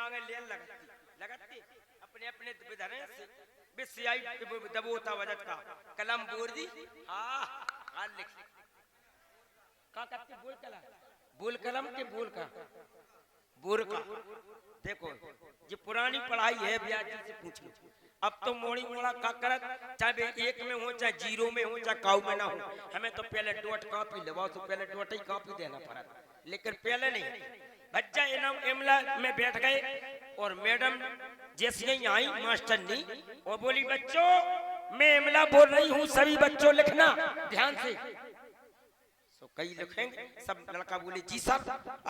मांगे लेन लगती अपने अपने विधरे से बिस्याई दबोता वजत का कलम बोर दी हां लिख का करते बोल कलम के बोल का बोर का देखो ये पुरानी पढ़ाई है ब्याज जी से पूछ लो। अब तो मोड़ी मोड़ा का करत चाहे एक में हो चाहे जीरो में हो चाहे काऊ में ना हो, हमें तो पहले डॉट कॉपी लेवा तो पहले डॉट ही कॉपी देना पड़ा, लेकिन पहले नहीं। बच्चा इनाम इमला में बैठ गए और मैडम जैसे ही आई मास्टर नी और बोली बच्चों मैं इमला बोल रही हूँ सभी बच्चों लिखना ध्यान से। तो कई लिखेंगे सब लड़का बोले जी सर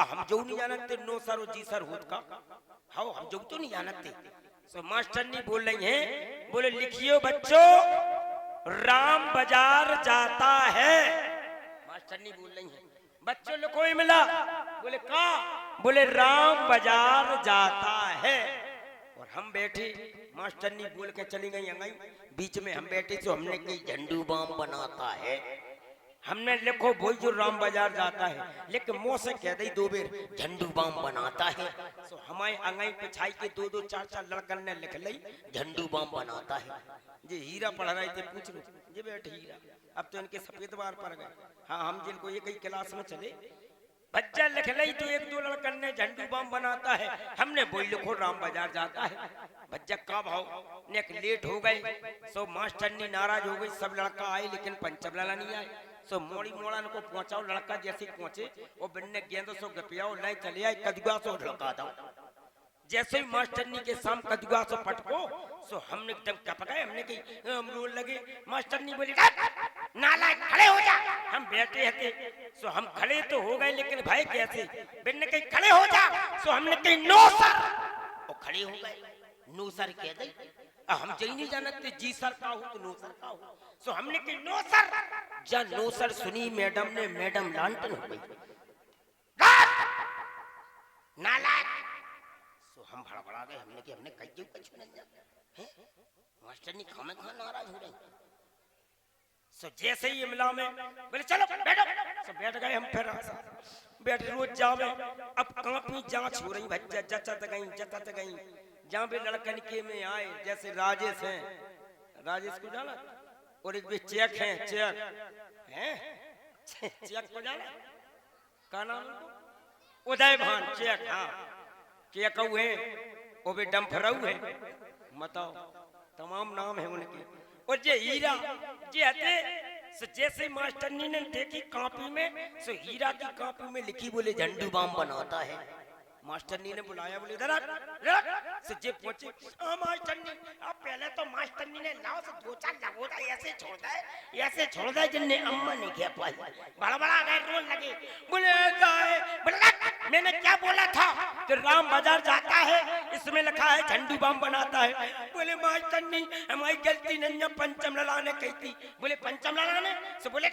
हम जो नहीं जानते नो सर जी सर होत का हाँ हम जो तो नहीं जानते। सो मास्टर नहीं बोल रही हैं बोले लिखियो बच्चों राम बाजार जाता है। मास्टर नहीं बोल रही हैं बच्चों लिखो इमला बोले का बोले राम बाजार जाता है। और हम बैठे मास्टर नहीं बोल के चली गई बीच में हम बैठे तो हमने कही झंडू बाम बनाता है। हमने लिखो वही जो राम बाजार जाता है लेकिन मुंह से कह दी दो बेर झंडू बाम बनाता है। तो हमारे अंगाई पिछाई के दो दो चार चार लड़कन ने लिख ली झंडू बाम बनाता है। ये हीरा पढ़ रहे थे पूछ लो ये बैठ हीरा अब तो इनके सफेद बार पड़ गए। हाँ हम जिनको एक ही क्लास में चले बच्चा लिख ली तो एक दो लड़कन ने झंडू बाम बनाता है हमने वही लिखो राम बाजार जाता है। बच्चा का भाव ने लेट हो गए सो मास्टर ने नाराज हो गई सब लड़का आए लेकिन पंचमला नहीं आए। सो मोड़ी मोड़ा को पहुंचाओ लड़का जैसे पहुंचे और बिन्ने गेंद सो गपियाओ लाई चले आए कदुआ सो लड़का था जैसे ही मास्टरनी के साम कदुआ सो पटको सो हमने एकदम टप गए हमने कही हम रोल लगे। मास्टरनी बोली नाला खड़े हो जा। हम बैठे हते सो हम खड़े तो हो गए लेकिन भाई कैसे बिन्ने कही खड़े हो जा सो हमने कही नो सर और खड़े हो गए। नो सर कह दे हम जई नहीं जानते जी सर का हो तो नो सर का हो। सो हमने कही नो सर जा नो सर सुनी मैडम ने मैडम लांटन हो गई नालायक। सो हम भड़बड़ा गए हमने कि हमने कई कुछ नहीं जाना मास्टर ने खामे खा नाराज हो रहे। सो जैसे ही इमला में बोले चलो बैठो सो बैठ गए हम फिर बैठ रोज जावे अब काफी जांच हो रही बच्चा जचत गई जहाँ भी लड़कन के में आए जैसे राजेश हैं राजेश को जाना और एक भी चेक है चेक हैं चेक को जाना का नाम उदय भान चेक हाँ चेक हुए वो भी डम्फरऊ है बताओ तमाम नाम है उनके। और जे हीरा जे हते जैसे मास्टरनी ने देखी कॉपी में सो हीरा की कॉपी में लिखी बोले झंडू बाम बनाता है। मास्टरनी ने बुलाया बोले इधर जे पहुंचे मास्टरनी अब पहले तो मास्टरनी ने लाओ से दो चार लगोदा ऐसे छोड़ दे जिनने अम्मा नहीं किया पाई बड़ा गए रोल लगे बोले मैंने क्या बोला था कि राम बाजार जाता है इसमें लिखा है झंडू बाम बनाता है। बोले मास्टरनी हमारी गलती नहीं पंचम लला ने कही थी। बोले पंचम लला ने सो बोले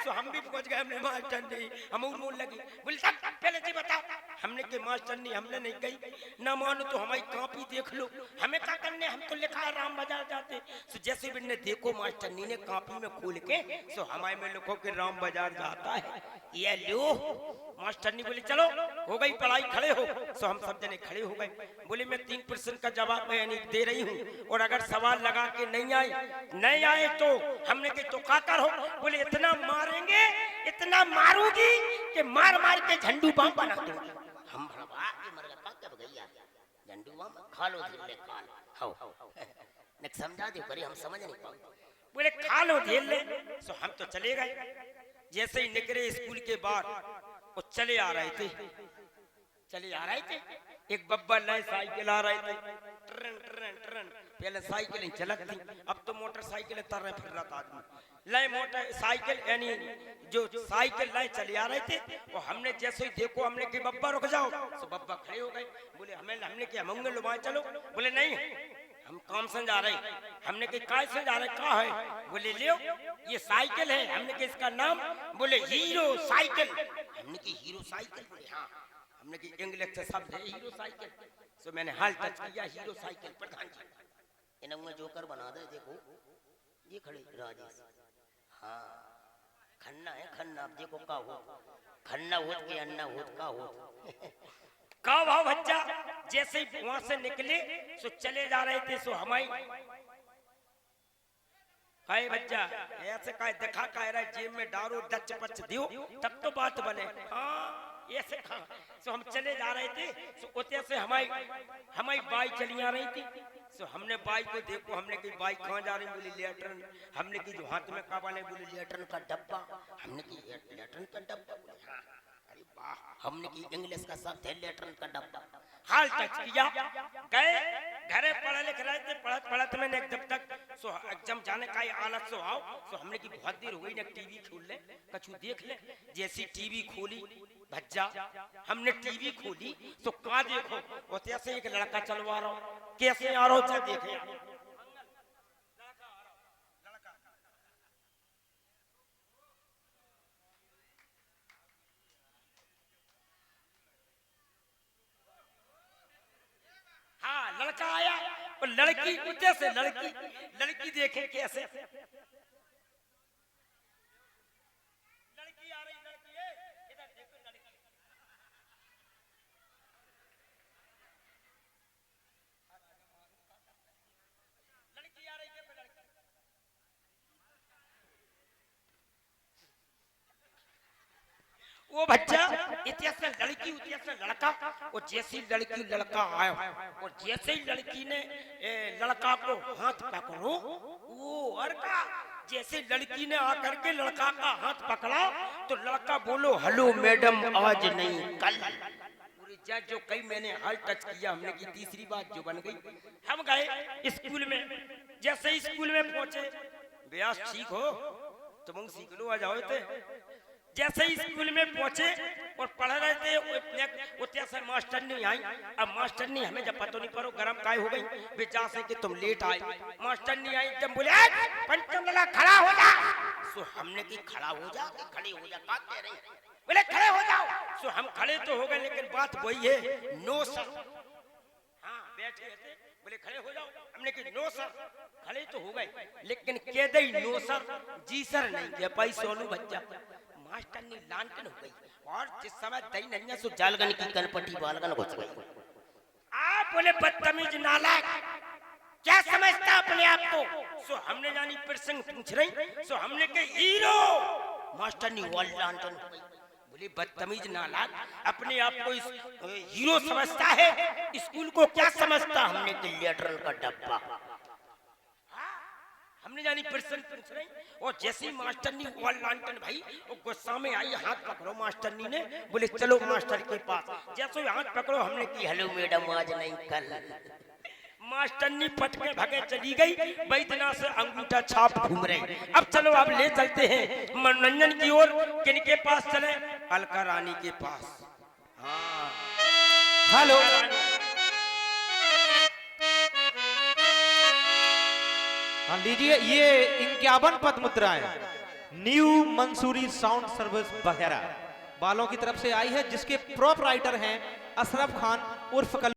सो हम भी पहुंच गए हमने मास्टरनी हम बोल लगी बोले सब पहले से बताओ हमने के मास्टरनी हमने नहीं गई ना मानो तो हमारी कॉपी देख लो हमें क्या करने हम तो लिखा है राम बाजार जाते। सो जैसे भी ने देखो मास्टरनी ने कॉपी में खोल के सो हमारे में लिखो कि राम बाजार जाता है ये लो। मास्टरनी बोली चलो हो गई पढ़ाई खड़े हो। सो हम सब जने खड़े हो गए। बोले मैं 3% का जवाब मैं दे रही हूँ और अगर सवाल लगा के नहीं आए तो हमने के तो का कर हो। बोले इतना मारेंगे इतना मारूंगी कि मार मार के झंडू बाम बना दूंगी। हम भड़बड़ा के मर गए कब गई झंडू बाम खा लो धीरे खा लो ने समझा दे पर हम समझ नहीं पाए। बोले खा लो धीरे सो हम तो चले गए। जैसे ही निकले स्कूल के बाद वो चले आ रहे थे एक बब्बा नए साइकिल आ रहे थे ट्रन पहले साइकिल चलत थी अब तो मोटरसाइकिल तर रहे फिर रहा आदमी नए मोटरसाइकिल यानी जो साइकिल नए चले आ रहे थे और हमने जैसे ही देखो हमने कि बब्बा रुक जाओ तो बब्बा खड़े हो गए। बोले हमने कि हम लुभाए चलो। बोले नहीं हम काम से जा रहे हमने कि काय से जा रहे कहा है। बोले लियो ये साइकिल है हमने कि इसका नाम बोले हीरो साइकिल। हमने कि हीरो साइकिल बोले हाँ हमने कि इंग्लिश से शब्द है हीरो साइकिल। सो मैंने हाल टच किया हीरो साइकिल प्रधान जी इन्हें जोकर बना दे देखो ये खड़े राजेश हाँ खन्ना है खन्ना अब देखो का हो खन्ना होत के अन्ना होत का हो कहा भाव भज्जा जैसे ही वहां से निकले सो चले जा रहे थे सो हमारी काहे बच्चा ऐसे काहे दिखा कह रहा है जेब में डारो दच पच दियो तब तो बात बने। हाँ ऐसे कहा सो हम चले जा रहे थे सो उते से हमारी बाई चली आ रही थी सो हमने बाई को देखो हमने की बाई कहाँ जा रही बोली लेटरन हमने की जो हाथ में का वाले बोले लेटरन का डब्बा हमने की लेटरन का डब्बा हाँ अरे वाह हमने की इंग्लिश का शब्द है लेटरन का डब्बा हाल टच किया गए घरे पढ़ा लिख रहे थे पढ़त मैंने जब तक सो एग्जाम जाने का आलत सो आओ सो हमने की बहुत देर हो गई ना टीवी खोल ले कछु देख ले जैसी टीवी खोली भज्जा हमने टीवी खोली तो कहा देखो वो ऐसे एक लड़का चलवा रहा हूँ कैसे आ रहा हो देखे हाँ लड़का आया और लड़की ऊंचे से लड़की देखे कैसे लड़की आ रही लड़की इधर देखो लड़की लड़की आ रही है लड़की वो बच्चा इतिहास में लड़की इतिहास में लड़का और जैसी लड़की लड़का आया और जैसे ही लड़की ने लड़का को हाथ पकड़ो वो और का जैसे लड़की ने आकर के लड़का का हाथ पकड़ा तो लड़का बोलो हेलो मैडम आज नहीं कल जो कई मैंने हाल टच किया हमने की तीसरी बात जो बन गई हम गए स्कूल में जैसे ही स्कूल में पहुंचे ब्यास ठीक हो तुम सीख लो आ जाओ थे जैसे ही स्कूल में पहुंचे और पढ़ रहे थे उतने मास्टर नहीं आई अब मास्टर नहीं हमें जब पता नहीं पड़ो गरम काय हो गई बेचा से कि तुम लेट आए मास्टर नहीं आई जब बोले पंचम लगा खड़ा हो जा सो हमने की खड़ा हो जा खड़े हो जा बात कह रही बोले खड़े हो जाओ सो हम खड़े तो हो गए लेकिन बात वही है नो सर हाँ बैठे थे बोले खड़े हो जाओ हमने की नो सर खड़े तो हो गए लेकिन कह दई नो सर जी सर नहीं कह पाई सोनू बच्चा मास्टर ने लांटन हो गई और जिस समय दई नैया सो जालगन की कनपटी बालगन घुस गई आप बोले बदतमीज नालायक क्या समझता अपने आप को सो हमने जानी प्रसंग पूछ रही सो हमने के हीरो मास्टर ने वॉल लांटन हो गई बोले बदतमीज नालायक अपने आप को हीरो समझता है स्कूल को क्या समझता हमने के लेटरल का डब्बा हमने जानी प्रश्न पूछ रही और जैसे ही मास्टरनी वॉल लांटन भाई वो गुस्सा में आई हाथ पकड़ो मास्टरनी ने बोले चलो मास्टर के पास जैसे ही हाथ पकड़ो हमने की हेलो मैडम आज नहीं कल मास्टरनी पटके भगे चली गई बैद्यनाथ से अंगूठा छाप घूम रहे अब चलो अब ले चलते हैं मनोरंजन की ओर किनके पास चले अलका रानी के पास हाँ हेलो हाँ लीजिए ये 51 पद मुद्राएं न्यू मंसूरी साउंड सर्विस बघेरा वालों की तरफ से आई है जिसके प्रोपराइटर हैं अशरफ खान उर्फ